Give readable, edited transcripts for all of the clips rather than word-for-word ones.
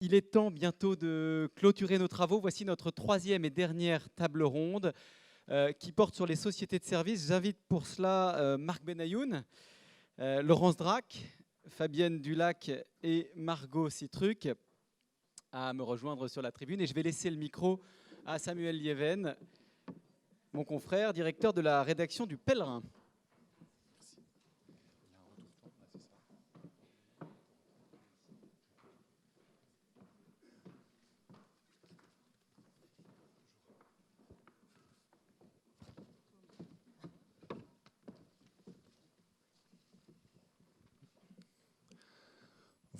Il est temps bientôt de clôturer nos travaux. Voici notre troisième et dernière table ronde qui porte sur les sociétés de services. J'invite pour cela Marc Benayoun, Laurence Drac, Fabienne Dulac et Margot Citruc à me rejoindre sur la tribune. Et je vais laisser le micro à Samuel Lieven, mon confrère, directeur de la rédaction du Pèlerin.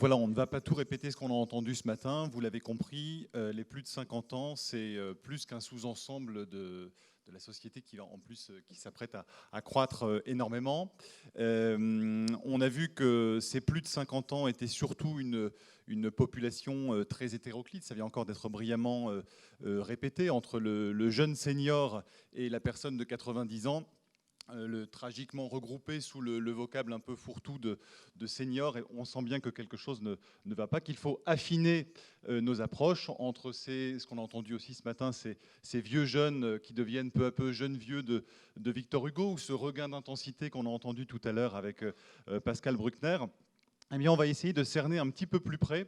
Voilà, on ne va pas tout répéter ce qu'on a entendu ce matin. Vous l'avez compris, les plus de 50 ans, c'est plus qu'un sous-ensemble de la société qui, en plus, qui s'apprête à croître énormément. On a vu que ces plus de 50 ans étaient surtout une population très hétéroclite. Ça vient encore d'être brillamment répété entre le jeune senior et la personne de 90 ans. Tragiquement regroupé sous le vocable un peu fourre-tout de senior, et on sent bien que quelque chose ne va pas, qu'il faut affiner nos approches entre ce qu'on a entendu aussi ce matin, ces vieux jeunes qui deviennent peu à peu jeunes vieux de Victor Hugo, ou ce regain d'intensité qu'on a entendu tout à l'heure avec Pascal Bruckner. Eh bien, on va essayer de cerner un petit peu plus près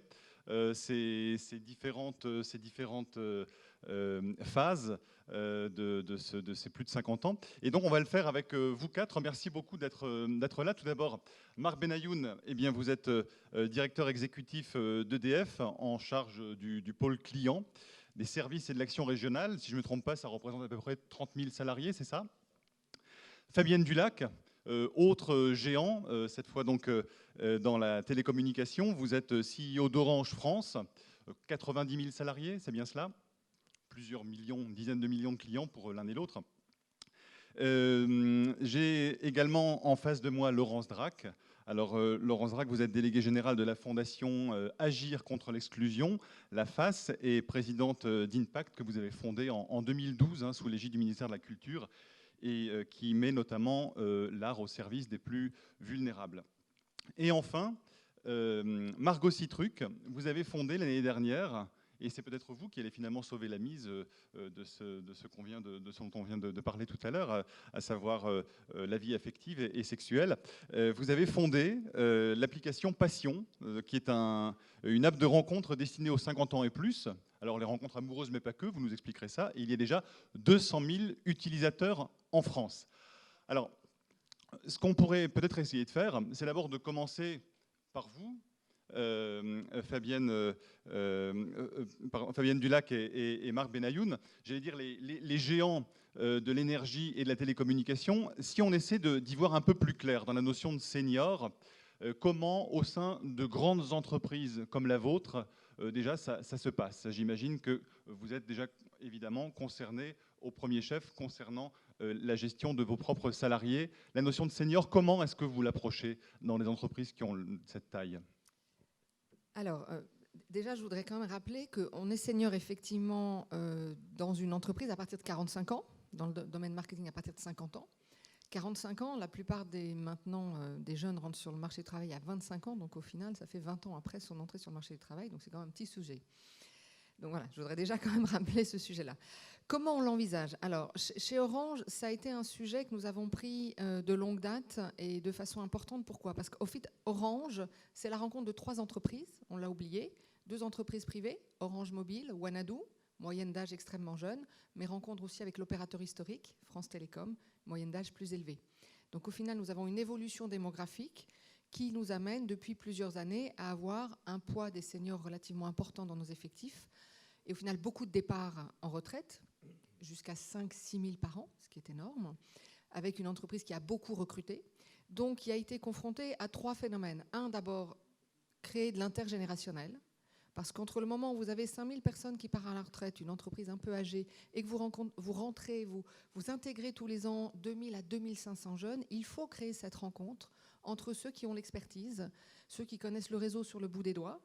ces différentes phases de ces plus de 50 ans. Et donc, on va le faire avec vous quatre. Merci beaucoup d'être là. Tout d'abord, Marc Benayoun, eh bien, vous êtes directeur exécutif d'EDF en charge du pôle client, des services et de l'action régionale. Si je ne me trompe pas, ça représente à peu près 30 000 salariés, c'est ça? Fabienne Dulac, autre géant, cette fois donc dans la télécommunication. Vous êtes CEO d'Orange France, 90 000 salariés, c'est bien cela? Plusieurs millions, dizaines de millions de clients pour l'un et l'autre. J'ai également en face de moi Laurence Drac. Alors, Laurence Drac, vous êtes déléguée générale de la fondation Agir contre l'exclusion, la FAS, et présidente d'Impact, que vous avez fondée en 2012 sous l'égide du ministère de la Culture, et qui met notamment l'art au service des plus vulnérables. Et enfin, Margot Citruc, vous avez fondé l'année dernière, et c'est peut-être vous qui allez finalement sauver la mise de ce dont on vient de parler tout à l'heure, à savoir la vie affective et sexuelle. Vous avez fondé l'application Passion, qui est une app de rencontre destinée aux 50 ans et plus. Alors les rencontres amoureuses, mais pas que, vous nous expliquerez ça. Et il y a déjà 200 000 utilisateurs en France. Alors, ce qu'on pourrait peut-être essayer de faire, c'est d'abord de commencer par vous, Fabienne Dulac et Marc Benayoun. J'allais dire les géants de l'énergie et de la télécommunication. Si on essaie d'y voir un peu plus clair dans la notion de senior, comment au sein de grandes entreprises comme la vôtre, déjà ça se passe. J'imagine que vous êtes déjà évidemment concerné au premier chef concernant la gestion de vos propres salariés. La notion de senior, comment est-ce que vous l'approchez dans les entreprises qui ont cette taille? Alors, déjà, je voudrais quand même rappeler qu'on est senior effectivement dans une entreprise à partir de 45 ans, dans le domaine marketing à partir de 50 ans. 45 ans, la plupart des jeunes rentrent sur le marché du travail à 25 ans, donc au final, ça fait 20 ans après son entrée sur le marché du travail, donc c'est quand même un petit sujet. Donc voilà, je voudrais déjà quand même rappeler ce sujet-là. Comment on l'envisage? Alors, chez Orange, ça a été un sujet que nous avons pris de longue date et de façon importante. Pourquoi? Parce qu'au fait, Orange, c'est la rencontre de 3 entreprises, on l'a oublié, 2 entreprises privées, Orange Mobile, Wanadoo, moyenne d'âge extrêmement jeune, mais rencontre aussi avec l'opérateur historique, France Télécom, moyenne d'âge plus élevée. Donc au final, nous avons une évolution démographique qui nous amène depuis plusieurs années à avoir un poids des seniors relativement important dans nos effectifs. Et au final, beaucoup de départs en retraite, jusqu'à 5-6 000 par an, ce qui est énorme, avec une entreprise qui a beaucoup recruté. Donc, qui a été confrontée à 3 phénomènes. Un, d'abord, créer de l'intergénérationnel. Parce qu'entre le moment où vous avez 5 000 personnes qui partent à la retraite, une entreprise un peu âgée, et que vous intégrez tous les ans 2 000 à 2 500 jeunes, il faut créer cette rencontre entre ceux qui ont l'expertise, ceux qui connaissent le réseau sur le bout des doigts,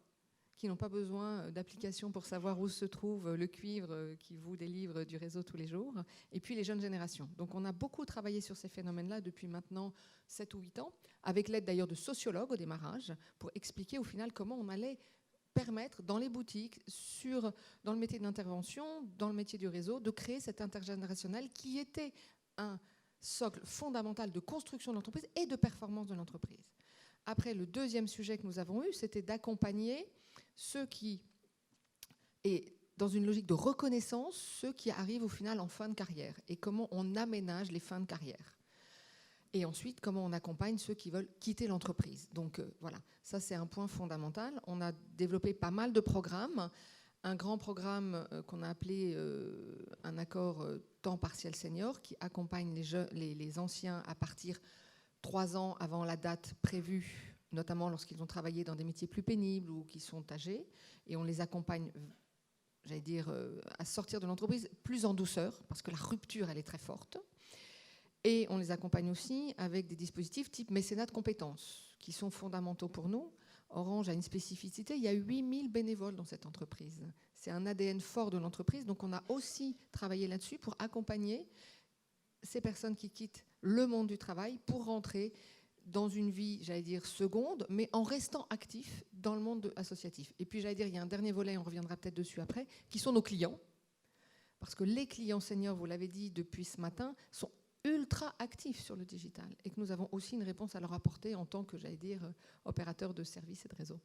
qui n'ont pas besoin d'applications pour savoir où se trouve le cuivre qui vous délivre du réseau tous les jours, et puis les jeunes générations. Donc on a beaucoup travaillé sur ces phénomènes-là depuis maintenant 7 ou 8 ans, avec l'aide d'ailleurs de sociologues au démarrage, pour expliquer au final comment on allait permettre dans les boutiques, dans le métier d'intervention, dans le métier du réseau, de créer cet intergénérationnel qui était un socle fondamental de construction de l'entreprise et de performance de l'entreprise. Après, le deuxième sujet que nous avons eu, c'était d'accompagner ceux qui, et dans une logique de reconnaissance, ceux qui arrivent au final en fin de carrière et comment on aménage les fins de carrière. Et ensuite, comment on accompagne ceux qui veulent quitter l'entreprise. Donc voilà, ça c'est un point fondamental. On a développé pas mal de programmes. Un grand programme qu'on a appelé un accord temps partiel senior qui accompagne les anciens à partir 3 ans avant la date prévue, notamment lorsqu'ils ont travaillé dans des métiers plus pénibles ou qui sont âgés. Et on les accompagne, j'allais dire, à sortir de l'entreprise plus en douceur, parce que la rupture, elle est très forte. Et on les accompagne aussi avec des dispositifs type mécénat de compétences, qui sont fondamentaux pour nous. Orange a une spécificité, il y a 8000 bénévoles dans cette entreprise. C'est un ADN fort de l'entreprise, donc on a aussi travaillé là-dessus pour accompagner ces personnes qui quittent le monde du travail pour rentrer dans une vie, j'allais dire, seconde, mais en restant actifs dans le monde associatif. Et puis, j'allais dire, il y a un dernier volet, on reviendra peut-être dessus après, qui sont nos clients. Parce que les clients seniors, vous l'avez dit depuis ce matin, sont ultra actifs sur le digital et que nous avons aussi une réponse à leur apporter en tant que, j'allais dire, opérateur de services et de réseaux.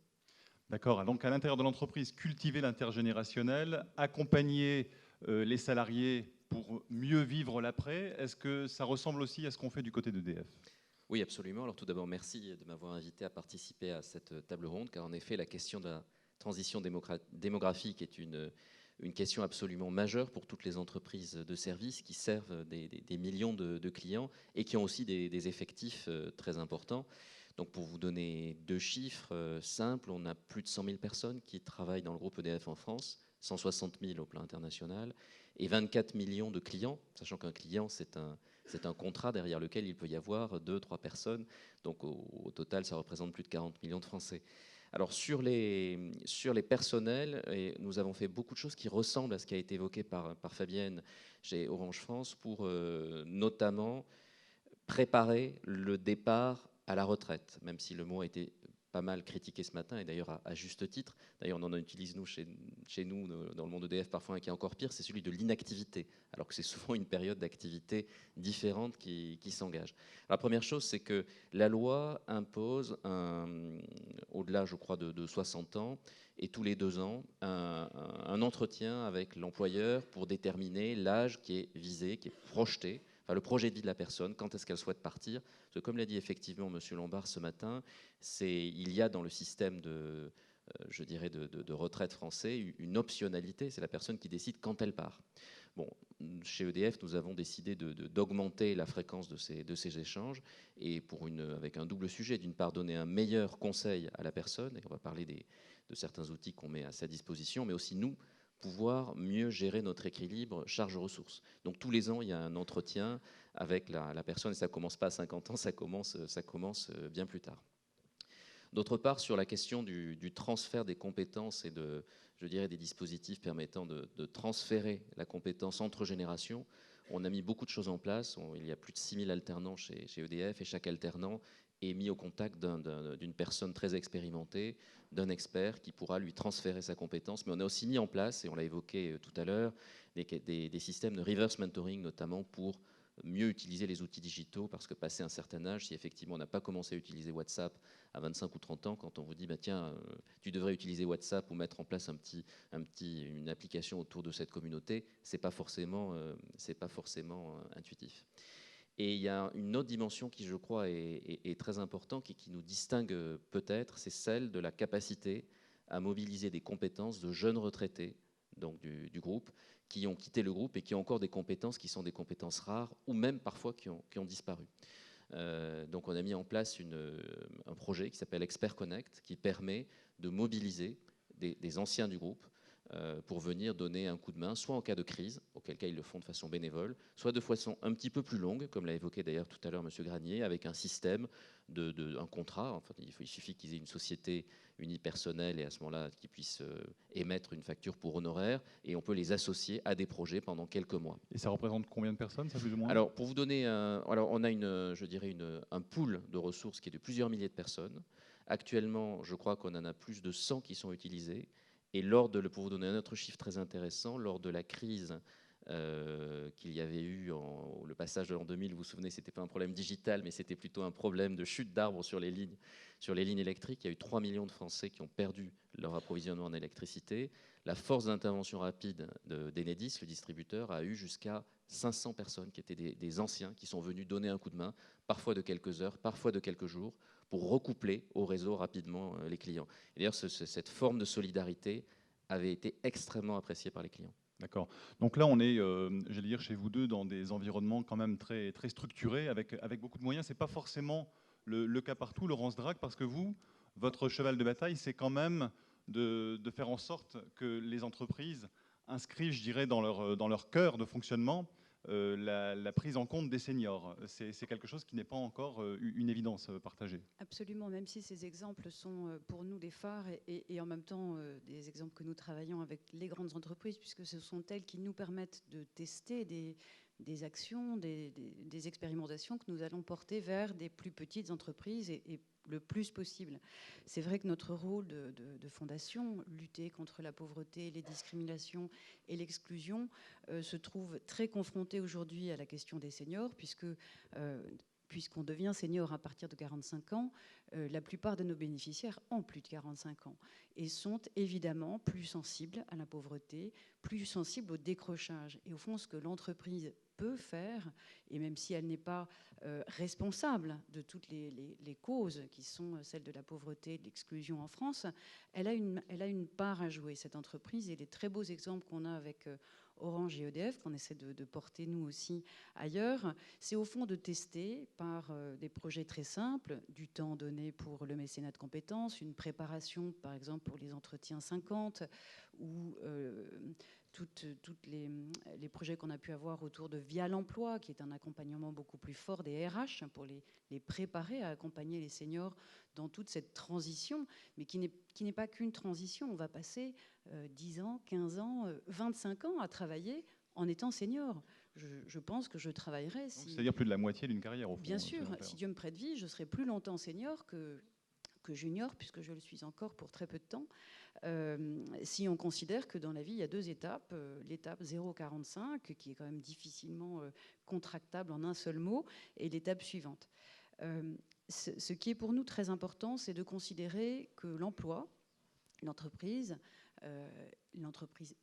D'accord, donc à l'intérieur de l'entreprise, cultiver l'intergénérationnel, accompagner les salariés pour mieux vivre l'après, est-ce que ça ressemble aussi à ce qu'on fait du côté d'EDF ? Oui, absolument. Alors tout d'abord, merci de m'avoir invité à participer à cette table ronde, car en effet, la question de la transition démographique est une question absolument majeure pour toutes les entreprises de services qui servent des millions de clients et qui ont aussi des effectifs très importants. Donc pour vous donner 2 chiffres simples, on a plus de 100 000 personnes qui travaillent dans le groupe EDF en France, 160 000 au plan international, et 24 millions de clients, sachant qu'un client, c'est un contrat derrière lequel il peut y avoir 2-3 personnes. Donc au total, ça représente plus de 40 millions de Français. Alors sur les personnels, et nous avons fait beaucoup de choses qui ressemblent à ce qui a été évoqué par Fabienne chez Orange France pour notamment préparer le départ à la retraite, même si le mot a été pas mal critiqué ce matin, et d'ailleurs à juste titre. D'ailleurs, on en utilise chez nous, dans le monde EDF, parfois un qui est encore pire, c'est celui de l'inactivité, alors que c'est souvent une période d'activité différente qui s'engage. La première chose, c'est que la loi impose, au-delà, je crois, de 60 ans, et tous les 2 ans, un entretien avec l'employeur pour déterminer l'âge qui est visé, qui est projeté, enfin, le projet de vie de la personne, quand est-ce qu'elle souhaite partir. Parce que comme l'a dit effectivement M. Lombard ce matin, il y a dans le système de retraite français une optionnalité, c'est la personne qui décide quand elle part. Bon, chez EDF, nous avons décidé d'augmenter la fréquence de ces échanges et avec un double sujet. D'une part, donner un meilleur conseil à la personne, et on va parler de certains outils qu'on met à sa disposition, mais aussi nous, pouvoir mieux gérer notre équilibre charge-ressources. Donc tous les ans, il y a un entretien avec la personne, et ça ne commence pas à 50 ans, ça commence bien plus tard. D'autre part, sur la question du transfert des compétences et des dispositifs permettant de transférer la compétence entre générations, on a mis beaucoup de choses en place. Il y a plus de 6000 alternants chez EDF, et chaque alternant est mis au contact d'une personne très expérimentée, d'un expert qui pourra lui transférer sa compétence. Mais on a aussi mis en place, et on l'a évoqué tout à l'heure, des systèmes de reverse mentoring, notamment pour mieux utiliser les outils digitaux, parce que passé un certain âge, si effectivement on n'a pas commencé à utiliser WhatsApp à 25 ou 30 ans, quand on vous dit tiens, tu devrais utiliser WhatsApp ou mettre en place une application autour de cette communauté, c'est pas forcément intuitif. Et il y a une autre dimension qui, je crois, est très importante et qui nous distingue peut-être, c'est celle de la capacité à mobiliser des compétences de jeunes retraités, donc du groupe, qui ont quitté le groupe et qui ont encore des compétences qui sont des compétences rares ou même parfois qui ont disparu. Donc on a mis en place un projet qui s'appelle Expert Connect, qui permet de mobiliser des anciens du groupe pour venir donner un coup de main, soit en cas de crise, auquel cas ils le font de façon bénévole, soit de façon un petit peu plus longue, comme l'a évoqué d'ailleurs tout à l'heure M. Granier, avec un système, un contrat. Enfin, il suffit qu'ils aient une société unipersonnelle et à ce moment-là qu'ils puissent émettre une facture pour honoraires, et on peut les associer à des projets pendant quelques mois. Et ça représente combien de personnes, ça, plus ou moins ? Alors, pour vous donner, on a un pool de ressources qui est de plusieurs milliers de personnes, Actuellement, je crois qu'on en a plus de 100 qui sont utilisés. Et pour vous donner un autre chiffre très intéressant, lors de la crise qu'il y avait eu, le passage de l'an 2000, vous vous souvenez, c'était pas un problème digital, mais c'était plutôt un problème de chute d'arbres sur les lignes électriques. Il y a eu 3 millions de Français qui ont perdu leur approvisionnement en électricité. La force d'intervention rapide d'Enedis, le distributeur, a eu jusqu'à 500 personnes qui étaient des anciens, qui sont venus donner un coup de main, parfois de quelques heures, parfois de quelques jours, pour recoupler au réseau rapidement les clients. Et d'ailleurs, cette forme de solidarité avait été extrêmement appréciée par les clients. D'accord. Donc là, on est, j'allais dire, chez vous deux, dans des environnements quand même très, très structurés, avec beaucoup de moyens. Ce n'est pas forcément le cas partout, Laurence Drac, parce que vous, votre cheval de bataille, c'est quand même de faire en sorte que les entreprises inscrivent, je dirais, dans leur cœur de fonctionnement la prise en compte des seniors. C'est quelque chose qui n'est pas encore une évidence partagée. Absolument, même si ces exemples sont pour nous des phares et en même temps des exemples que nous travaillons avec les grandes entreprises, puisque ce sont elles qui nous permettent de tester des actions, des expérimentations que nous allons porter vers des plus petites entreprises et le plus possible. C'est vrai que notre rôle de fondation, lutter contre la pauvreté, les discriminations et l'exclusion, se trouve très confronté aujourd'hui à la question des seniors, puisqu'on devient senior à partir de 45 ans, la plupart de nos bénéficiaires ont plus de 45 ans et sont évidemment plus sensibles à la pauvreté, plus sensibles au décrochage. Et au fond, ce que l'entreprise peut faire, et même si elle n'est pas responsable de toutes les causes qui sont celles de la pauvreté et de l'exclusion en France, elle a une part à jouer, cette entreprise. Et les très beaux exemples qu'on a avec Orange et EDF, qu'on essaie de porter nous aussi ailleurs, c'est au fond de tester par des projets très simples, du temps donné pour le mécénat de compétences, une préparation par exemple pour les entretiens 50, ou toutes les projets qu'on a pu avoir autour de Via l'emploi, qui est un accompagnement beaucoup plus fort des RH pour les préparer à accompagner les seniors dans toute cette transition, mais qui n'est pas qu'une transition. On va passer 10 ans, 15 ans, 25 ans à travailler en étant senior. Je pense que je travaillerai. C'est-à-dire plus de la moitié d'une carrière, au fond. Bien sûr, si Dieu me prête vie, je serai plus longtemps senior que junior, puisque je le suis encore pour très peu de temps. Si on considère que dans la vie, il y a deux étapes. L'étape 0,45, qui est quand même difficilement contractable en un seul mot, et l'étape suivante. Ce qui est pour nous très important, c'est de considérer que l'emploi, l'entreprise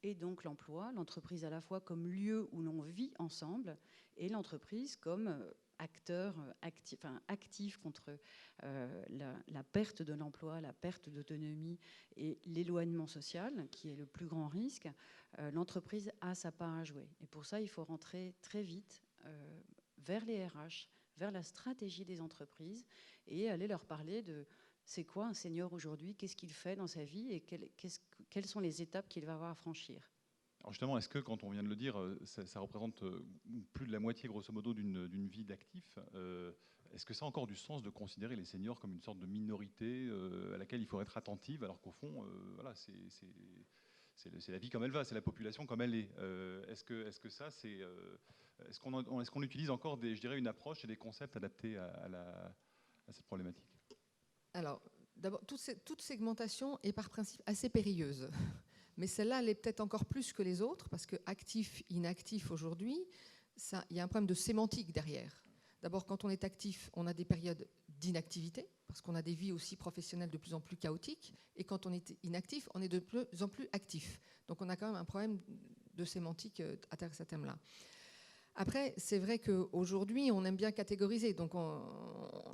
est donc l'emploi, l'entreprise à la fois comme lieu où l'on vit ensemble, et l'entreprise comme acteur actif contre la perte de l'emploi, la perte d'autonomie et l'éloignement social, qui est le plus grand risque. L'entreprise a sa part à jouer. Et pour ça, il faut rentrer très vite vers les RH, vers la stratégie des entreprises et aller leur parler de c'est quoi un senior aujourd'hui, qu'est-ce qu'il fait dans sa vie et quelles sont les étapes qu'il va avoir à franchir. Alors justement, est-ce que, quand on vient de le dire, ça représente plus de la moitié, grosso modo, d'une vie d'actif, est-ce que ça a encore du sens de considérer les seniors comme une sorte de minorité à laquelle il faut être attentive, alors qu'au fond, voilà, c'est la vie comme elle va, c'est la population comme elle est. Est-ce qu'on utilise encore je dirais, une approche et des concepts adaptés à cette problématique? Alors, d'abord, toute segmentation est par principe assez périlleuse. Mais celle-là, elle est peut-être encore plus que les autres, parce que actif, inactif aujourd'hui, il y a un problème de sémantique derrière. D'abord, quand on est actif, on a des périodes d'inactivité, parce qu'on a des vies aussi professionnelles de plus en plus chaotiques. Et quand on est inactif, on est de plus en plus actif. Donc on a quand même un problème de sémantique à travers ce thème-là. Après, c'est vrai qu'aujourd'hui, on aime bien catégoriser. Donc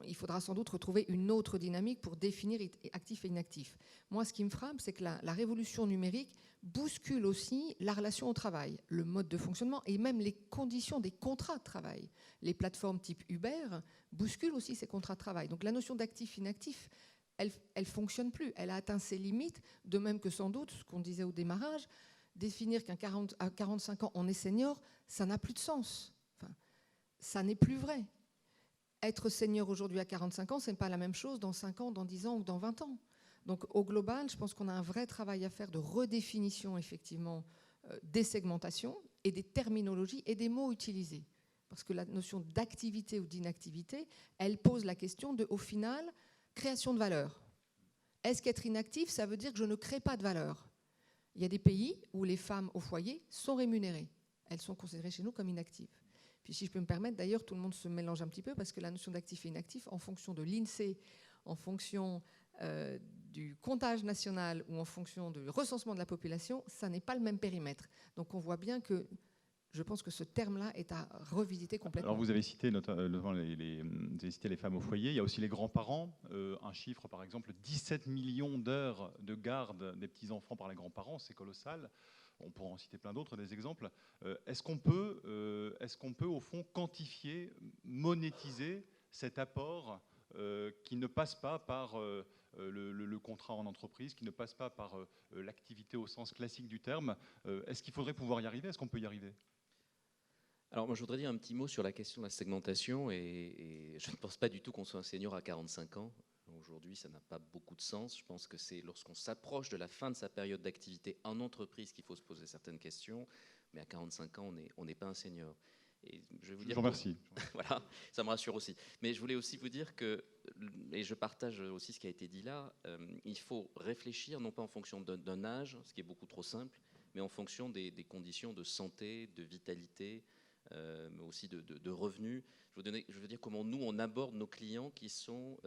il faudra sans doute retrouver une autre dynamique pour définir actif et inactif. Moi, ce qui me frappe, c'est que la révolution numérique bouscule aussi la relation au travail, le mode de fonctionnement et même les conditions des contrats de travail. Les plateformes type Uber bousculent aussi ces contrats de travail. Donc la notion d'actif-inactif, elle ne fonctionne plus. Elle a atteint ses limites, de même que sans doute, ce qu'on disait au démarrage, définir qu'à 45 ans, on est senior, ça n'a plus de sens. Enfin, ça n'est plus vrai. Être senior aujourd'hui à 45 ans, ce n'est pas la même chose dans 5 ans, dans 10 ans ou dans 20 ans. Donc au global, je pense qu'on a un vrai travail à faire de redéfinition, effectivement, des segmentations et des terminologies et des mots utilisés. Parce que la notion d'activité ou d'inactivité, elle pose la question de, au final, création de valeur. Est-ce qu'être inactif, ça veut dire que je ne crée pas de valeur? Il y a des pays où les femmes au foyer sont rémunérées. Elles sont considérées chez nous comme inactives. Puis si je peux me permettre, d'ailleurs, tout le monde se mélange un petit peu parce que la notion d'actif et inactif, en fonction de l'INSEE, en fonction du comptage national ou en fonction du recensement de la population, ça n'est pas le même périmètre. Donc on voit bien que je pense que ce terme-là est à revisiter complètement. Alors vous avez cité notamment vous avez cité les femmes au foyer, il y a aussi les grands-parents. Un chiffre, par exemple, 17 millions d'heures de garde des petits-enfants par les grands-parents, c'est colossal. On pourra en citer plein d'autres, des exemples. Est-ce qu'on peut, au fond, quantifier, monétiser cet apport qui ne passe pas par le contrat en entreprise, qui ne passe pas par l'activité au sens classique du terme? Est-ce qu'il faudrait pouvoir y arriver? Est-ce qu'on peut y arriver? Alors moi je voudrais dire un petit mot sur la question de la segmentation et je ne pense pas du tout qu'on soit un senior à 45 ans. Aujourd'hui ça n'a pas beaucoup de sens. Je pense que c'est lorsqu'on s'approche de la fin de sa période d'activité en entreprise qu'il faut se poser certaines questions, mais à 45 ans on n'est pas un senior. Et je vais vous dire, je vous remercie. Voilà, ça me rassure aussi. Mais je voulais aussi vous dire que, et je partage aussi ce qui a été dit là, il faut réfléchir non pas en fonction d'un âge, ce qui est beaucoup trop simple, mais en fonction des conditions de santé, de vitalité, mais aussi de revenus. Je veux dire comment nous, on aborde nos clients qui sont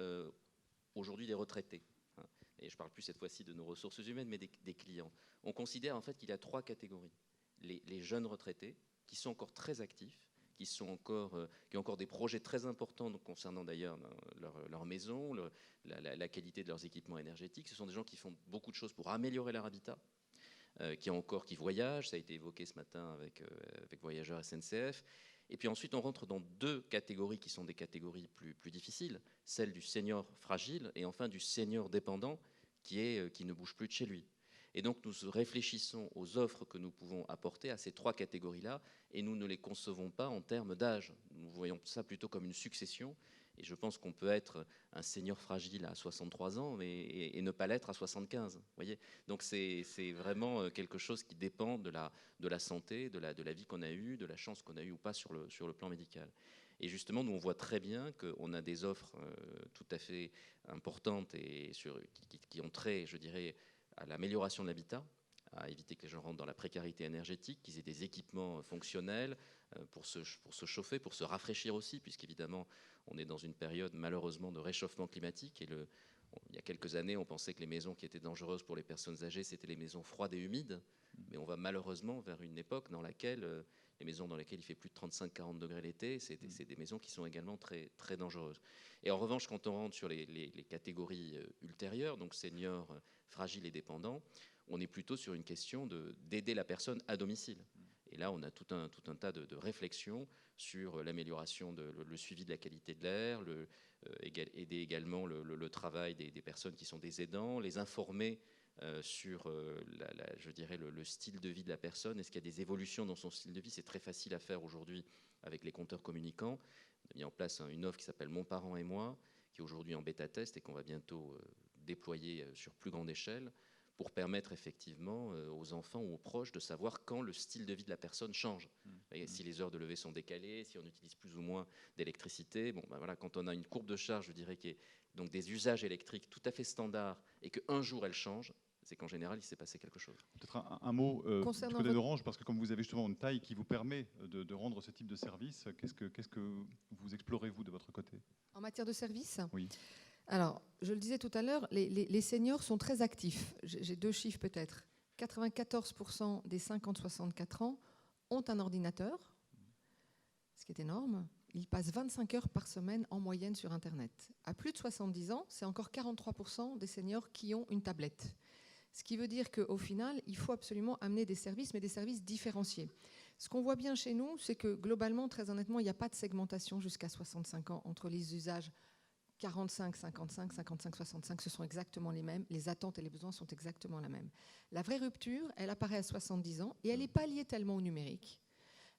aujourd'hui des retraités. Hein. Et je ne parle plus cette fois-ci de nos ressources humaines, mais des clients. On considère en fait qu'il y a 3 catégories. Les jeunes retraités, qui sont encore très actifs, qui ont encore des projets très importants donc, concernant d'ailleurs leur maison, la qualité de leurs équipements énergétiques. Ce sont des gens qui font beaucoup de choses pour améliorer leur habitat. Qui voyagent, ça a été évoqué ce matin avec Voyageurs SNCF. Et puis ensuite, on rentre dans 2 catégories qui sont des catégories plus difficiles, celle du senior fragile et enfin du senior dépendant qui ne bouge plus de chez lui. Et donc, nous réfléchissons aux offres que nous pouvons apporter à ces 3 catégories-là et nous ne les concevons pas en termes d'âge. Nous voyons ça plutôt comme une succession. Et je pense qu'on peut être un senior fragile à 63 ans et ne pas l'être à 75. Voyez, donc c'est vraiment quelque chose qui dépend de la santé, de la vie qu'on a eue, de la chance qu'on a eue ou pas sur le plan médical. Et justement, nous, on voit très bien qu'on a des offres tout à fait importantes et qui ont trait, je dirais, à l'amélioration de l'habitat, à éviter que les gens rentrent dans la précarité énergétique, qu'ils aient des équipements fonctionnels pour se chauffer, pour se rafraîchir aussi, puisqu'évidemment, on est dans une période malheureusement de réchauffement climatique. Et il y a quelques années, on pensait que les maisons qui étaient dangereuses pour les personnes âgées, c'était les maisons froides et humides. Mais on va malheureusement vers une époque dans laquelle les maisons dans lesquelles il fait plus de 35-40 degrés l'été, c'est des maisons qui sont également très, très dangereuses. Et en revanche, quand on rentre sur les catégories ultérieures, donc seniors, fragiles et dépendants, on est plutôt sur une question d'aider la personne à domicile. Et là, on a tout un tas de réflexions sur l'amélioration, le suivi de la qualité de l'air, aider également le travail des personnes qui sont des aidants, les informer sur je dirais le style de vie de la personne. Est-ce qu'il y a des évolutions dans son style de vie? C'est très facile à faire aujourd'hui avec les compteurs communicants. On a mis en place une offre qui s'appelle Mon parent et moi, qui est aujourd'hui en bêta-test et qu'on va bientôt déployer sur plus grande échelle, pour permettre effectivement aux enfants ou aux proches de savoir quand le style de vie de la personne change. Si les heures de lever sont décalées, si on utilise plus ou moins d'électricité. Bon, ben voilà, quand on a une courbe de charge, je dirais, qui est donc des usages électriques tout à fait standards et qu'un jour elle change, c'est qu'en général, il s'est passé quelque chose. Peut-être un mot du côté d'Orange, parce que comme vous avez justement une taille qui vous permet de rendre ce type de service, qu'est-ce que vous explorez, vous, de votre côté? En matière de service? Oui. Alors, je le disais tout à l'heure, les seniors sont très actifs. J'ai 2 chiffres peut-être. 94% des 50-64 ans ont un ordinateur, ce qui est énorme. Ils passent 25 heures par semaine en moyenne sur Internet. À plus de 70 ans, c'est encore 43% des seniors qui ont une tablette. Ce qui veut dire qu'au final, il faut absolument amener des services, mais des services différenciés. Ce qu'on voit bien chez nous, c'est que globalement, très honnêtement, il n'y a pas de segmentation jusqu'à 65 ans entre les usages 45, 55, 55, 65, ce sont exactement les mêmes. Les attentes et les besoins sont exactement les mêmes. La vraie rupture, elle apparaît à 70 ans et elle n'est pas liée tellement au numérique.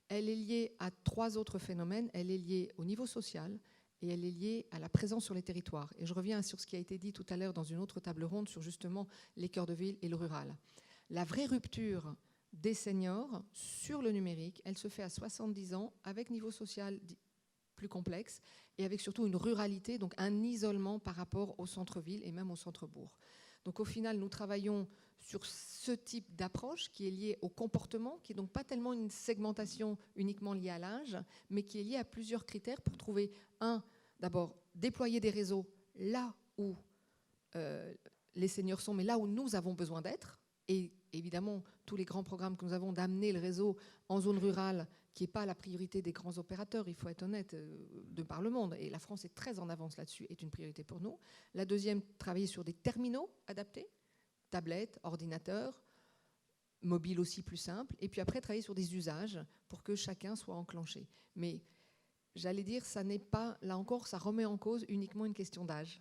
Elle est liée à 3 autres phénomènes. Elle est liée au niveau social et elle est liée à la présence sur les territoires. Et je reviens sur ce qui a été dit tout à l'heure dans une autre table ronde sur justement les cœurs de ville et le rural. La vraie rupture des seniors sur le numérique, elle se fait à 70 ans avec niveau social plus complexe et avec surtout une ruralité, donc un isolement par rapport au centre-ville et même au centre-bourg. Donc au final, nous travaillons sur ce type d'approche qui est lié au comportement, qui est donc pas tellement une segmentation uniquement liée à l'âge, mais qui est liée à plusieurs critères pour trouver, d'abord, déployer des réseaux là où les seniors sont, mais là où nous avons besoin d'être. Et évidemment, tous les grands programmes que nous avons d'amener le réseau en zone rurale, qui n'est pas la priorité des grands opérateurs, il faut être honnête, de par le monde. Et la France est très en avance là-dessus, est une priorité pour nous. La deuxième, travailler sur des terminaux adaptés, tablettes, ordinateurs, mobiles aussi plus simples. Et puis après, travailler sur des usages pour que chacun soit enclenché. Mais j'allais dire, ça n'est pas, là encore, ça remet en cause uniquement une question d'âge.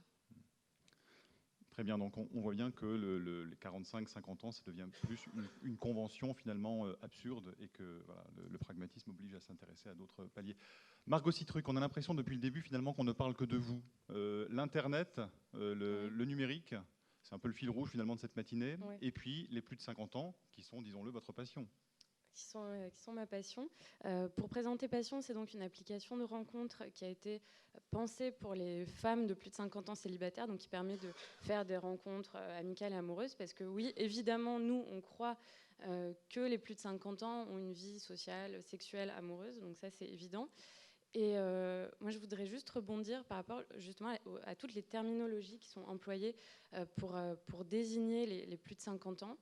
Très bien, donc on voit bien que les 45-50 ans, ça devient plus une convention finalement absurde et que voilà, le pragmatisme oblige à s'intéresser à d'autres paliers. Margot Citruc, on a l'impression depuis le début finalement qu'on ne parle que de vous. L'Internet, le numérique, c'est un peu le fil rouge finalement de cette matinée. Ouais. Et puis les plus de 50 ans, qui sont, disons-le, votre passion. Qui sont ma passion. Pour présenter Passion, c'est donc une application de rencontre qui a été pensée pour les femmes de plus de 50 ans célibataires, donc qui permet de faire des rencontres amicales et amoureuses, parce que oui, évidemment, nous, on croit que les plus de 50 ans ont une vie sociale, sexuelle, amoureuse, donc ça, c'est évident. Et moi, je voudrais juste rebondir par rapport justement à toutes les terminologies qui sont employées pour désigner les plus de 50 ans,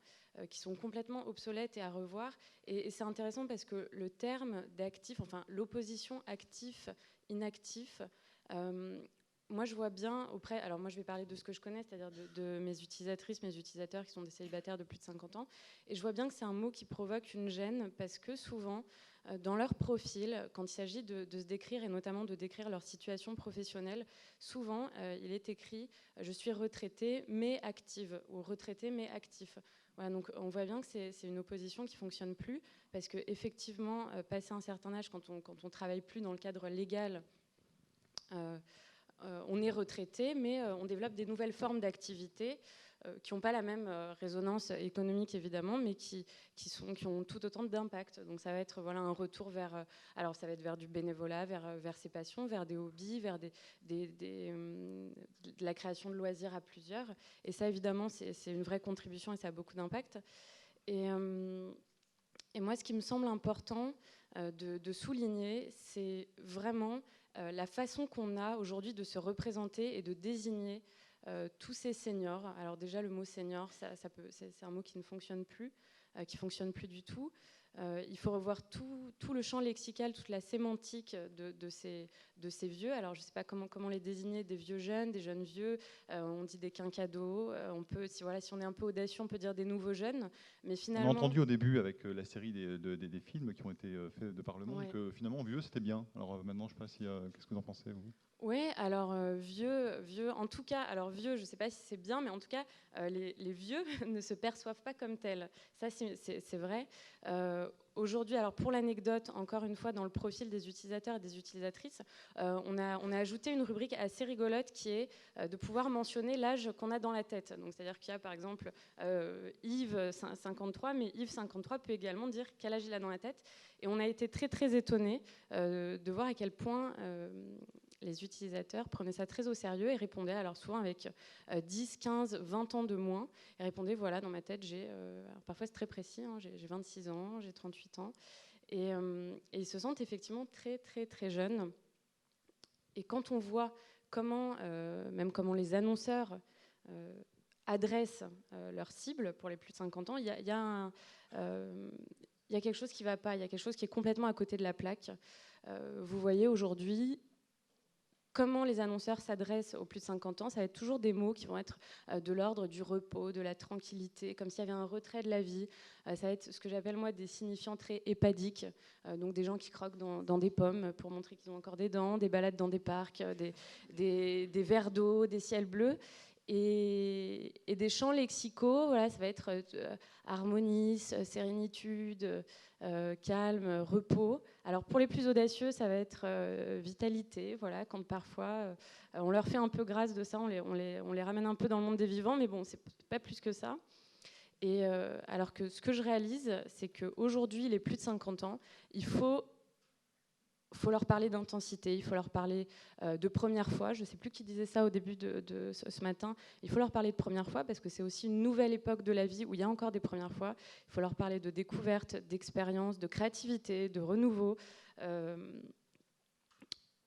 qui sont complètement obsolètes et à revoir. Et c'est intéressant parce que le terme d'actif, enfin l'opposition actif-inactif, moi je vois bien auprès, alors moi je vais parler de ce que je connais, c'est-à-dire de mes utilisatrices, mes utilisateurs qui sont des célibataires de plus de 50 ans, et je vois bien que c'est un mot qui provoque une gêne parce que souvent, dans leur profil, quand il s'agit de se décrire et notamment de décrire leur situation professionnelle, souvent il est écrit « je suis retraitée mais active » ou « retraitée mais actif ». Voilà, donc on voit bien que c'est une opposition qui ne fonctionne plus parce qu'effectivement, passé un certain âge, quand on ne travaille plus dans le cadre légal, on est retraité, mais on développe des nouvelles formes d'activité qui n'ont pas la même résonance économique évidemment, mais qui ont tout autant d'impact. Donc ça va être voilà, un retour vers, alors ça va être vers du bénévolat, vers ses passions, vers des hobbies, vers de la création de loisirs à plusieurs. Et ça évidemment c'est une vraie contribution et ça a beaucoup d'impact. Et moi ce qui me semble important de souligner, c'est vraiment la façon qu'on a aujourd'hui de se représenter et de désigner tous ces seniors. Alors déjà le mot senior, c'est un mot qui ne fonctionne plus, qui fonctionne plus du tout. Il faut revoir tout le champ lexical, toute la sémantique de ces vieux. Alors je ne sais pas comment les désigner, des vieux jeunes, des jeunes vieux, on dit des quinquados, on peut, si on est un peu audacieux, on peut dire des nouveaux jeunes, mais finalement... On a entendu au début avec la série des films qui ont été faits de par le monde, ouais, que finalement vieux c'était bien. Alors maintenant je ne sais pas qu'est-ce que vous en pensez vous? Oui, alors vieux, en tout cas, alors vieux, je ne sais pas si c'est bien, mais en tout cas, les vieux ne se perçoivent pas comme tels. Ça, c'est vrai. Aujourd'hui, alors pour l'anecdote, encore une fois, dans le profil des utilisateurs et des utilisatrices, on a ajouté une rubrique assez rigolote qui est de pouvoir mentionner l'âge qu'on a dans la tête. Donc, c'est-à-dire qu'il y a par exemple Yves 53, mais Yves 53 peut également dire quel âge il a dans la tête. Et on a été très très étonnés de voir à quel point les utilisateurs prenaient ça très au sérieux et répondaient alors souvent avec 10, 15, 20 ans de moins et répondaient voilà, dans ma tête j'ai, parfois c'est très précis, hein, j'ai 26 ans, j'ai 38 ans et ils se sentent effectivement très très très jeunes. Et quand on voit comment, même comment les annonceurs adressent leur cible pour les plus de 50 ans, il y a quelque chose qui ne va pas, il y a quelque chose qui est complètement à côté de la plaque. Vous voyez aujourd'hui comment les annonceurs s'adressent aux plus de 50 ans, ça va être toujours des mots qui vont être de l'ordre du repos, de la tranquillité, comme s'il y avait un retrait de la vie. Ça va être ce que j'appelle moi des signifiants très épadiques, donc des gens qui croquent dans des pommes pour montrer qu'ils ont encore des dents, des balades dans des parcs, des verres d'eau, des ciels bleus. Et des champs lexicaux, voilà, ça va être harmonie, sérénitude, calme, repos. Alors pour les plus audacieux, ça va être vitalité, voilà, quand parfois on leur fait un peu grâce de ça, on les ramène un peu dans le monde des vivants, mais bon, c'est pas plus que ça. Et alors que ce que je réalise, c'est qu'aujourd'hui, les plus de 50 ans, il faut faut leur parler d'intensité, il faut leur parler de première fois. Je ne sais plus qui disait ça au début de ce matin. Il faut leur parler de première fois parce que c'est aussi une nouvelle époque de la vie où il y a encore des premières fois. Il faut leur parler de découverte, d'expérience, de créativité, de renouveau.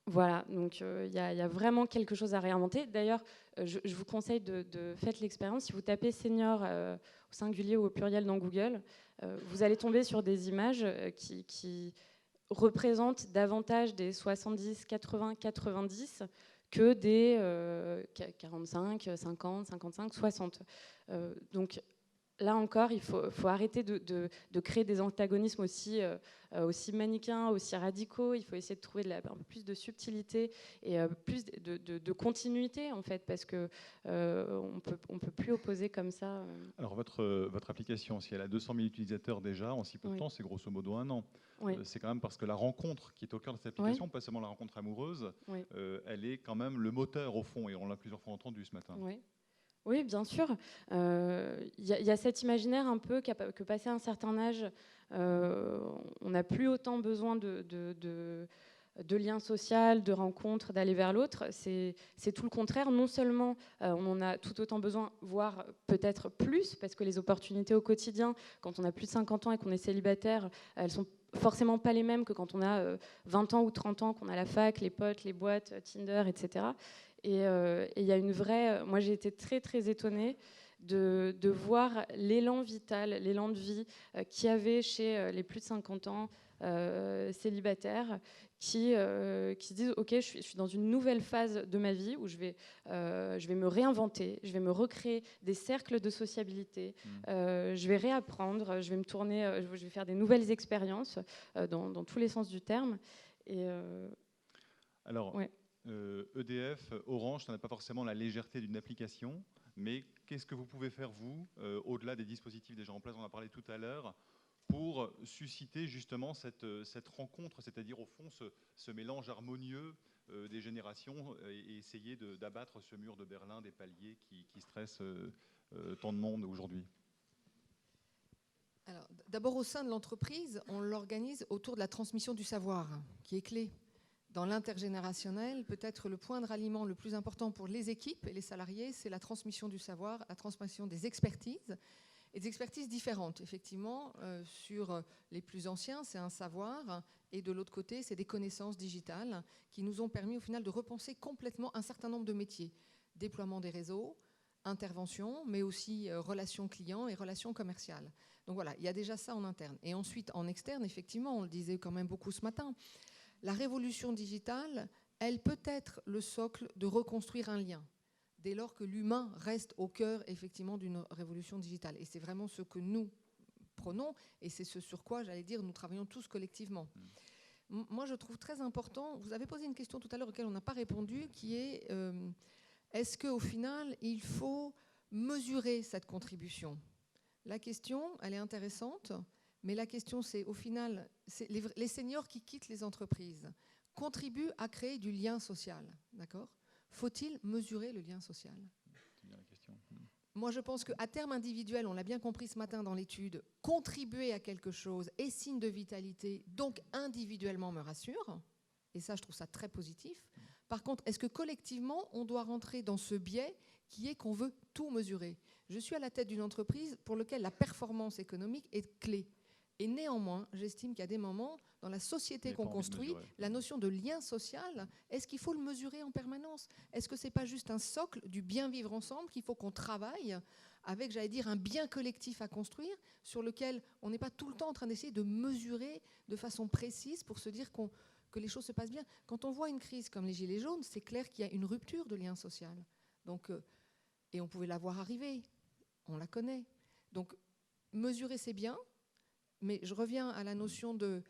Voilà, donc il y a vraiment quelque chose à réinventer. D'ailleurs, je vous conseille de faire l'expérience. Si vous tapez senior au singulier ou au pluriel dans Google, vous allez tomber sur des images qui représentent davantage des 70, 80, 90 que des 45, 50, 55, 60. Donc là encore, il faut arrêter de créer des antagonismes aussi manichéens, aussi radicaux. Il faut essayer de trouver un peu plus de subtilité et plus de continuité, en fait, parce qu'on ne peut plus opposer comme ça. Alors, votre application, si elle a 200 000 utilisateurs déjà, en si peu de temps, c'est grosso modo 1 an. Oui. C'est quand même parce que la rencontre qui est au cœur de cette application, pas seulement la rencontre amoureuse, elle est quand même le moteur, au fond, et on l'a plusieurs fois entendu ce matin. Oui, bien sûr. Y a cet imaginaire un peu que passé un certain âge, on n'a plus autant besoin de liens sociaux, de rencontres, d'aller vers l'autre. C'est tout le contraire. Non seulement on en a tout autant besoin, voire peut-être plus, parce que les opportunités au quotidien, quand on a plus de 50 ans et qu'on est célibataire, elles sont forcément pas les mêmes que quand on a 20 ans ou 30 ans, qu'on a la fac, les potes, les boîtes, Tinder, etc. Et il y a une vraie... Moi, j'ai été très, très étonnée de voir l'élan vital, l'élan de vie qu'il y avait chez les plus de 50 ans célibataires qui se disent « Ok, je suis dans une nouvelle phase de ma vie où je vais me réinventer, je vais me recréer des cercles de sociabilité, je vais réapprendre, je vais me tourner, je vais faire des nouvelles expériences dans tous les sens du terme. » Alors, EDF, Orange, ça n'a pas forcément la légèreté d'une application, mais qu'est-ce que vous pouvez faire, vous, au-delà des dispositifs déjà en place, on en a parlé tout à l'heure, pour susciter justement cette rencontre, c'est-à-dire au fond ce mélange harmonieux des générations et essayer d'abattre ce mur de Berlin des paliers qui stressent tant de monde aujourd'hui? Alors, d'abord, au sein de l'entreprise, on l'organise autour de la transmission du savoir, qui est clé. Dans l'intergénérationnel, peut-être le point de ralliement le plus important pour les équipes et les salariés, c'est la transmission du savoir, la transmission des expertises, et des expertises différentes. Effectivement, sur les plus anciens, c'est un savoir, et de l'autre côté, c'est des connaissances digitales qui nous ont permis au final de repenser complètement un certain nombre de métiers. Déploiement des réseaux, intervention, mais aussi relations clients et relations commerciales. Donc voilà, il y a déjà ça en interne. Et ensuite, en externe, effectivement, on le disait quand même beaucoup ce matin, la révolution digitale, elle peut être le socle de reconstruire un lien, dès lors que l'humain reste au cœur, effectivement, d'une révolution digitale. Et c'est vraiment ce que nous prenons, et c'est ce sur quoi, j'allais dire, nous travaillons tous collectivement. Moi, je trouve très important, vous avez posé une question tout à l'heure auquel on n'a pas répondu, qui est, est-ce qu'au final, il faut mesurer cette contribution ? La question, elle est intéressante. Mais la question, c'est au final, les seniors qui quittent les entreprises contribuent à créer du lien social. D'accord ? Faut-il mesurer le lien social ? C'est bien la question. Moi, je pense qu'à terme individuel, on l'a bien compris ce matin dans l'étude, contribuer à quelque chose est signe de vitalité, donc individuellement me rassure. Et ça, je trouve ça très positif. Par contre, est-ce que collectivement, on doit rentrer dans ce biais qui est qu'on veut tout mesurer ? Je suis à la tête d'une entreprise pour laquelle la performance économique est clé. Et néanmoins, j'estime qu'il y a des moments, dans la société qu'on construit, la notion de lien social, est-ce qu'il faut le mesurer en permanence ? Est-ce que ce n'est pas juste un socle du bien vivre ensemble qu'il faut qu'on travaille avec, j'allais dire, un bien collectif à construire, sur lequel on n'est pas tout le temps en train d'essayer de mesurer de façon précise pour se dire que les choses se passent bien. Quand on voit une crise comme les Gilets jaunes, c'est clair qu'il y a une rupture de lien social. Donc, et on pouvait la voir arriver, on la connaît. Donc, mesurer, c'est bien. Mais je reviens à la notion de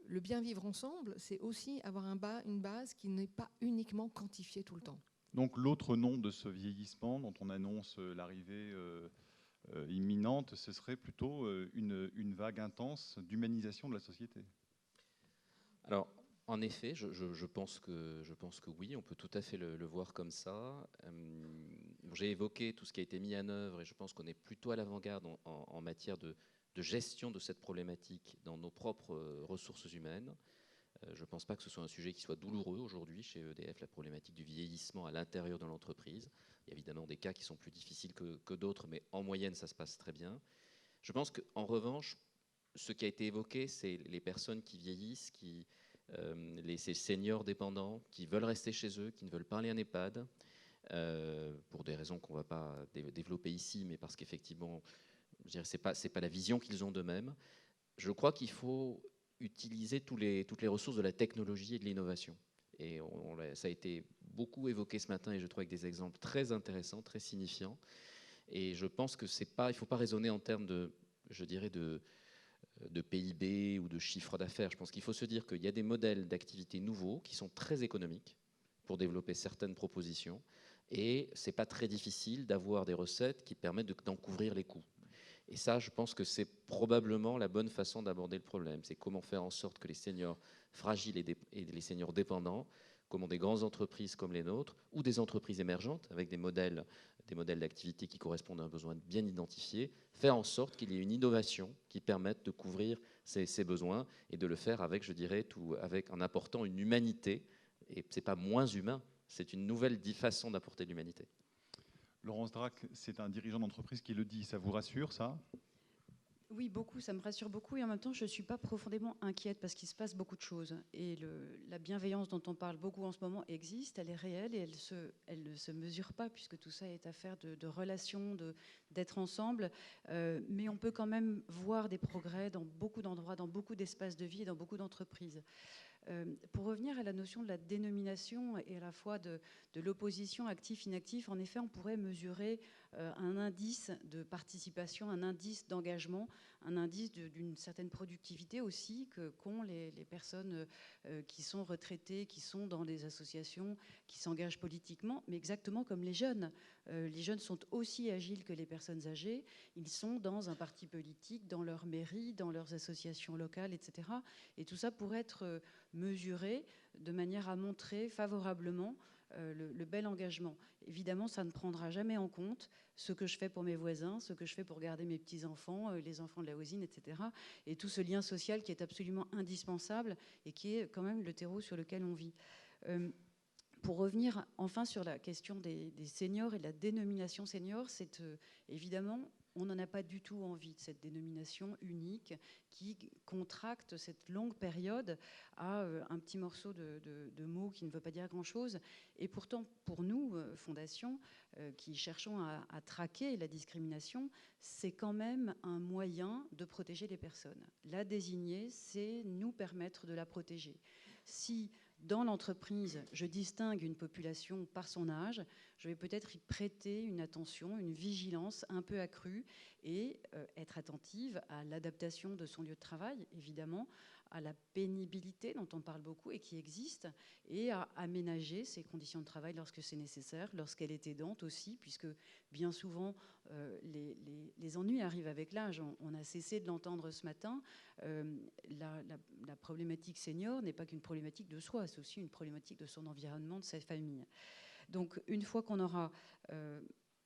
le bien vivre ensemble, c'est aussi avoir une base qui n'est pas uniquement quantifiée tout le temps. Donc l'autre nom de ce vieillissement dont on annonce l'arrivée imminente, ce serait plutôt une vague intense d'humanisation de la société. Alors, en effet, je pense que oui, on peut tout à fait le voir comme ça. J'ai évoqué tout ce qui a été mis en œuvre et je pense qu'on est plutôt à l'avant-garde en matière de gestion de cette problématique dans nos propres ressources humaines. Je ne pense pas que ce soit un sujet qui soit douloureux aujourd'hui chez EDF, la problématique du vieillissement à l'intérieur de l'entreprise. Il y a évidemment des cas qui sont plus difficiles que d'autres, mais en moyenne, ça se passe très bien. Je pense qu'en revanche, ce qui a été évoqué, c'est les personnes qui vieillissent, ces seniors dépendants, qui veulent rester chez eux, qui ne veulent pas aller en EHPAD, pour des raisons qu'on ne va pas développer ici, mais parce qu'effectivement, ce n'est pas la vision qu'ils ont d'eux-mêmes. Je crois qu'il faut utiliser toutes les ressources de la technologie et de l'innovation. Et ça a été beaucoup évoqué ce matin, et je trouve avec des exemples très intéressants, très signifiants. Et je pense que il ne faut pas raisonner en termes de PIB ou de chiffre d'affaires. Je pense qu'il faut se dire qu'il y a des modèles d'activité nouveaux qui sont très économiques pour développer certaines propositions. Et ce n'est pas très difficile d'avoir des recettes qui permettent d'en couvrir les coûts. Et ça, je pense que c'est probablement la bonne façon d'aborder le problème. C'est comment faire en sorte que les seniors fragiles et les seniors dépendants, comment des grandes entreprises comme les nôtres, ou des entreprises émergentes avec des modèles d'activité qui correspondent à un besoin bien identifié, faire en sorte qu'il y ait une innovation qui permette de couvrir ces besoins et de le faire avec, je dirais, en apportant une humanité. Et ce n'est pas moins humain, c'est une nouvelle façon d'apporter de l'humanité. Laurence Drac, c'est un dirigeant d'entreprise qui le dit. Ça vous rassure, ça ? Oui, beaucoup, ça me rassure beaucoup, et en même temps, je ne suis pas profondément inquiète parce qu'il se passe beaucoup de choses. Et la bienveillance dont on parle beaucoup en ce moment existe, elle est réelle, et elle ne se mesure pas, puisque tout ça est affaire de relations, d'être ensemble. Mais on peut quand même voir des progrès dans beaucoup d'endroits, dans beaucoup d'espaces de vie et dans beaucoup d'entreprises. Pour revenir à la notion de la dénomination et à la fois de l'opposition actif-inactif, en effet, on pourrait mesurer un indice de participation, un indice d'engagement, un indice d'une certaine productivité aussi qu'ont les personnes qui sont retraitées, qui sont dans des associations, qui s'engagent politiquement, mais exactement comme les jeunes. Les jeunes sont aussi agiles que les personnes âgées. Ils sont dans un parti politique, dans leur mairie, dans leurs associations locales, etc. Et tout ça pourrait être mesuré de manière à montrer favorablement le bel engagement. Évidemment, ça ne prendra jamais en compte ce que je fais pour mes voisins, ce que je fais pour garder mes petits-enfants, les enfants de la voisine, etc. Et tout ce lien social qui est absolument indispensable et qui est quand même le terreau sur lequel on vit. Pour revenir enfin sur la question des seniors et de la dénomination senior, c'est évidemment, on n'en a pas du tout envie de cette dénomination unique qui contracte cette longue période à un petit morceau de mots qui ne veut pas dire grand-chose. Et pourtant, pour nous, Fondation, qui cherchons à traquer la discrimination, c'est quand même un moyen de protéger les personnes. La désigner, c'est nous permettre de la protéger. Si dans l'entreprise, je distingue une population par son âge, je vais peut-être y prêter une attention, une vigilance un peu accrue et être attentive à l'adaptation de son lieu de travail, évidemment, à la pénibilité dont on parle beaucoup et qui existe, et à aménager ses conditions de travail lorsque c'est nécessaire, lorsqu'elle est aidante aussi, puisque bien souvent les ennuis arrivent avec l'âge. On a cessé de l'entendre ce matin. La problématique senior n'est pas qu'une problématique de soi, c'est aussi une problématique de son environnement, de sa famille. Donc une fois qu'on aura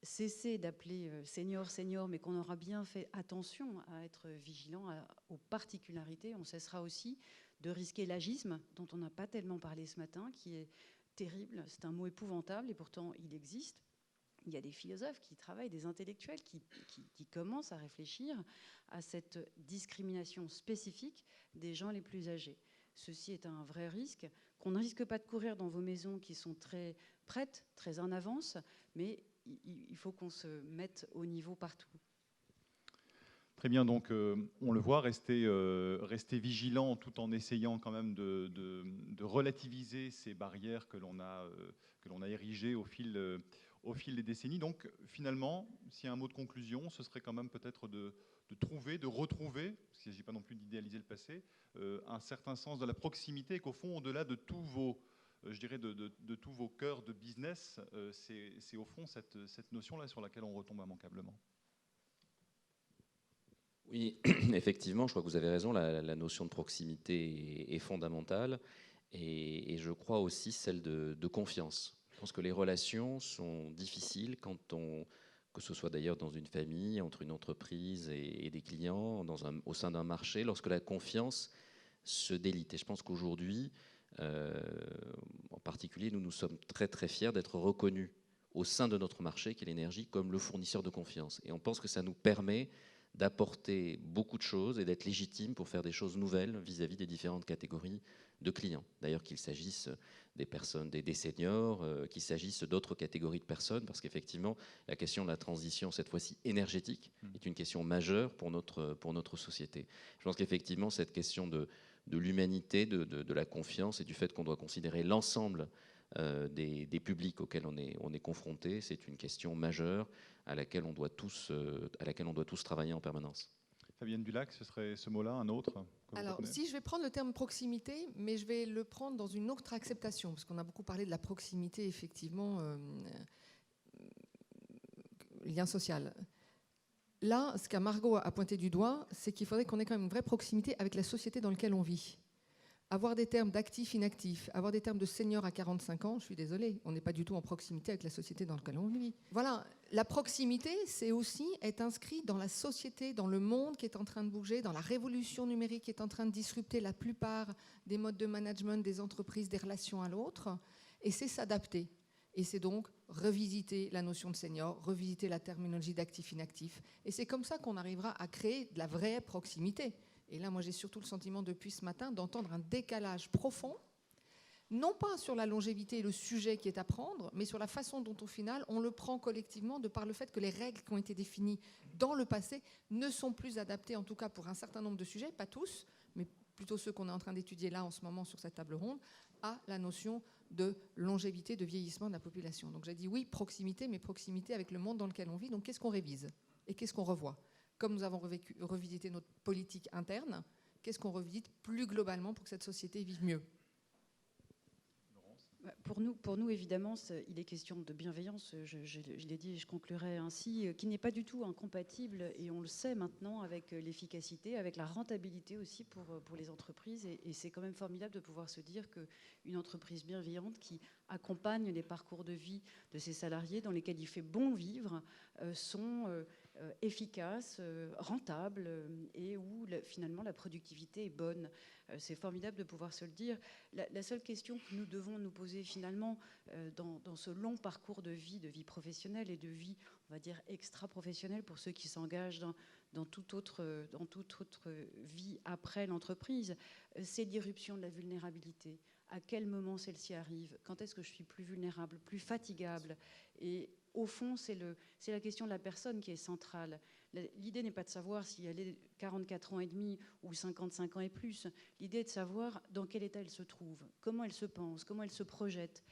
cessé d'appeler senior, mais qu'on aura bien fait attention à être vigilant aux particularités, on cessera aussi de risquer l'agisme, dont on n'a pas tellement parlé ce matin, qui est terrible. C'est un mot épouvantable et pourtant il existe. Il y a des philosophes qui travaillent, des intellectuels qui commencent à réfléchir à cette discrimination spécifique des gens les plus âgés. Ceci est un vrai risque qu'on ne risque pas de courir dans vos maisons qui sont très prêtes, très en avance, mais il faut qu'on se mette au niveau partout. Très bien, donc on le voit, rester vigilant tout en essayant quand même de relativiser ces barrières que l'on a érigées au fil des décennies. Donc finalement, s'il y a un mot de conclusion, ce serait quand même peut-être de retrouver, parce qu'il ne s'agit pas non plus d'idéaliser le passé, un certain sens de la proximité, et qu'au fond, au-delà de tous vos, de tous vos cœurs de business, c'est au fond cette notion-là sur laquelle on retombe immanquablement. Oui, effectivement, je crois que vous avez raison, la notion de proximité est fondamentale, et je crois aussi celle de confiance. Je pense que les relations sont difficiles que ce soit d'ailleurs dans une famille, entre une entreprise et des clients, au sein d'un marché, lorsque la confiance se délite. Et je pense qu'aujourd'hui, en particulier, nous sommes très très fiers d'être reconnus au sein de notre marché, qui est l'énergie, comme le fournisseur de confiance. Et on pense que ça nous permet d'apporter beaucoup de choses et d'être légitime pour faire des choses nouvelles vis-à-vis des différentes catégories de clients. D'ailleurs, qu'il s'agisse des personnes, des seniors, qu'il s'agisse d'autres catégories de personnes, parce qu'effectivement, la question de la transition, cette fois-ci énergétique, est une question majeure pour notre société. Je pense qu'effectivement, cette question de l'humanité, de la confiance et du fait qu'on doit considérer l'ensemble des publics auxquels on est confronté, c'est une question majeure à laquelle on doit tous travailler en permanence. Fabienne Dulac, ce serait ce mot-là, un autre que vous Alors, retenez ? si je vais prendre le terme proximité, mais je vais le prendre dans une autre acceptation, parce qu'on a beaucoup parlé de la proximité, effectivement, lien social. Là, ce qu'à Margot a pointé du doigt, c'est qu'il faudrait qu'on ait quand même une vraie proximité avec la société dans laquelle on vit. Avoir des termes d'actifs, inactifs, avoir des termes de seniors à 45 ans, je suis désolée, on n'est pas du tout en proximité avec la société dans laquelle on vit. Voilà, la proximité, c'est aussi être inscrit dans la société, dans le monde qui est en train de bouger, dans la révolution numérique qui est en train de disrupter la plupart des modes de management des entreprises, des relations à l'autre, et c'est s'adapter. Et c'est donc revisiter la notion de senior, revisiter la terminologie d'actif-inactif. Et c'est comme ça qu'on arrivera à créer de la vraie proximité. Et là, moi, j'ai surtout le sentiment depuis ce matin d'entendre un décalage profond, non pas sur la longévité et le sujet qui est à prendre, mais sur la façon dont, au final, on le prend collectivement de par le fait que les règles qui ont été définies dans le passé ne sont plus adaptées, en tout cas pour un certain nombre de sujets, pas tous, mais plutôt ceux qu'on est en train d'étudier là en ce moment sur cette table ronde, à la notion de longévité, de vieillissement de la population. Donc j'ai dit oui, proximité, mais proximité avec le monde dans lequel on vit. Donc qu'est-ce qu'on révise et qu'est-ce qu'on revoit ? Comme nous avons revisité notre politique interne, qu'est-ce qu'on revisite plus globalement pour que cette société vive mieux ? Pour nous, évidemment, il est question de bienveillance, je l'ai dit et je conclurai ainsi, qui n'est pas du tout incompatible, et on le sait maintenant, avec l'efficacité, avec la rentabilité aussi pour les entreprises. Et c'est quand même formidable de pouvoir se dire qu'une entreprise bienveillante qui accompagne les parcours de vie de ses salariés, dans lesquels il fait bon vivre, sont efficaces, rentables, et où finalement la productivité est bonne. C'est formidable de pouvoir se le dire. La seule question que nous devons nous poser finalement dans ce long parcours de vie professionnelle et de vie, on va dire, extra-professionnelle pour ceux qui s'engagent dans toute autre vie après l'entreprise, c'est l'irruption de la vulnérabilité. À quel moment celle-ci arrive ? Quand est-ce que je suis plus vulnérable, plus fatigable ? Et au fond, c'est la question de la personne qui est centrale. L'idée n'est pas de savoir si elle est 44 ans et demi ou 55 ans et plus. L'idée est de savoir dans quel état elle se trouve, comment elle se pense, comment elle se projette,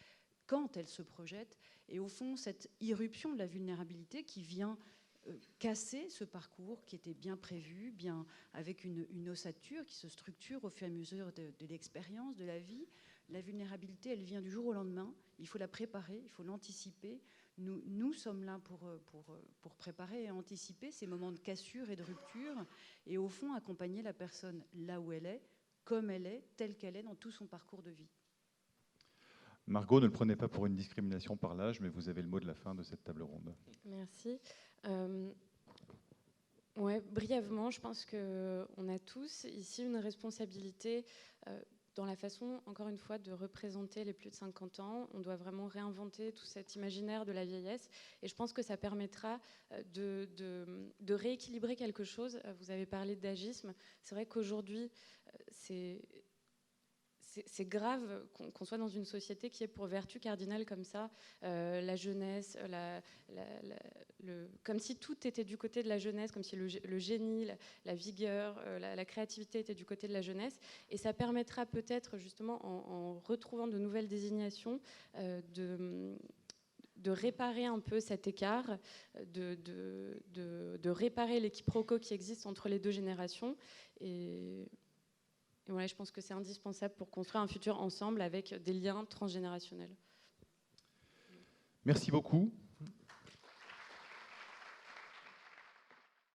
quand elle se projette. Et au fond, cette irruption de la vulnérabilité qui vient casser ce parcours qui était bien prévu, bien avec une ossature qui se structure au fur et à mesure de l'expérience, de la vie. La vulnérabilité, elle vient du jour au lendemain. Il faut la préparer, il faut l'anticiper. Nous sommes là pour préparer et anticiper ces moments de cassure et de rupture et au fond accompagner la personne là où elle est, comme elle est, telle qu'elle est dans tout son parcours de vie. Margot, ne le prenez pas pour une discrimination par l'âge, mais vous avez le mot de la fin de cette table ronde. Merci. Ouais, brièvement, je pense qu'on a tous ici une responsabilité dans la façon, encore une fois, de représenter les plus de 50 ans. On doit vraiment réinventer tout cet imaginaire de la vieillesse. Et je pense que ça permettra de rééquilibrer quelque chose. Vous avez parlé d'agisme. C'est vrai qu'aujourd'hui, c'est grave qu'on soit dans une société qui est pour vertu cardinale comme ça, la jeunesse, comme si tout était du côté de la jeunesse, comme si le génie, la vigueur, la créativité était du côté de la jeunesse. Et ça permettra peut-être justement, en retrouvant de nouvelles désignations, de réparer un peu cet écart, de réparer les quiproquos qui existent entre les deux générations. Et voilà, je pense que c'est indispensable pour construire un futur ensemble avec des liens transgénérationnels. Merci beaucoup.